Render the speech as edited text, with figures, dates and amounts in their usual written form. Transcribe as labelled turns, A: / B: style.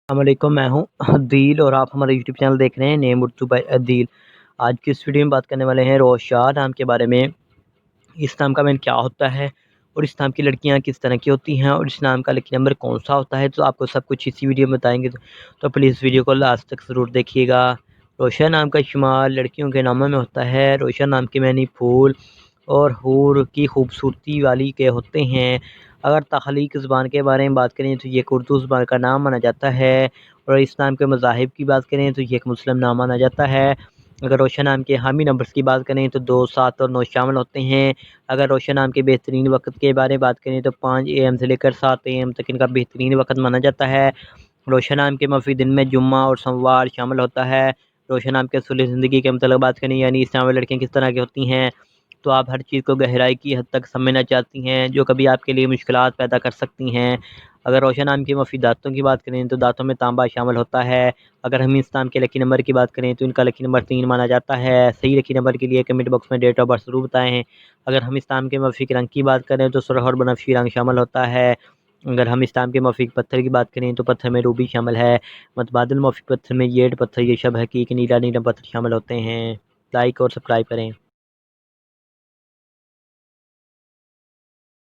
A: السلام علیکم، میں ہوں عدیل اور آپ ہمارا یوٹیوب چینل دیکھ رہے ہیں نیم اردو بائی عدیل۔ آج کی اس ویڈیو میں بات کرنے والے ہیں روشا نام کے بارے میں۔ اس نام کا مین کیا ہوتا ہے اور اس نام کی لڑکیاں کس طرح کی ہوتی ہیں اور اس نام کا لکی نمبر کون سا ہوتا ہے، تو آپ کو سب کچھ اسی ویڈیو میں بتائیں گے، تو پلیز ویڈیو کو لاسٹ تک ضرور دیکھیے گا۔ روشا نام کا شمار لڑکیوں کے ناموں میں ہوتا ہے۔ روشا نام کے معنی پھول اور حور کی خوبصورتی والی کے ہوتے ہیں۔ اگر تخلیق زبان کے بارے میں بات کریں تو یہ ایک اردو زبان کا نام مانا جاتا ہے، اور اس نام کے مذاہب کی بات کریں تو یہ ایک مسلم نام مانا جاتا ہے۔ اگر روشا نام کے حامی نمبرز کی بات کریں تو 2، 7 اور 9 شامل ہوتے ہیں۔ اگر روشا نام کے بہترین وقت کے بارے میں بات کریں تو 5 AM سے لے کر 7 AM تک ان کا بہترین وقت مانا جاتا ہے۔ روشا نام کے منفی دن میں جمعہ اور سوموار شامل ہوتا ہے۔ روشا نام کے اصول زندگی کے متعلق بات کریں، یعنی اس نام میں لڑکیاں کس طرح کی ہوتی ہیں، تو آپ ہر چیز کو گہرائی کی حد تک سمجھنا چاہتی ہیں جو کبھی آپ کے لیے مشکلات پیدا کر سکتی ہیں۔ اگر روشا نام کے منفی دانتوں کی بات کریں تو دانتوں میں تانبا شامل ہوتا ہے۔ اگر ہم اس نام کے لکی نمبر کی بات کریں تو ان کا لکی نمبر 3 مانا جاتا ہے۔ صحیح لکی نمبر کے لیے کمنٹ باکس میں ڈیٹ آف برتھ ضرور بتائیں۔ اگر ہم اس نام کے موافق رنگ کی بات کریں تو سرخ اور بنفشی رنگ شامل ہوتا ہے۔ اگر ہم اس نام کے موافق پتھر کی بات کریں تو پتھر میں روبی شامل ہے۔ متبادل موافق پتھر میں یٹ پتھر، یہ شب حقیق نیلا نیلم پتھر شامل ہوتے ہیں۔ لائک اور سبسکرائب کریں۔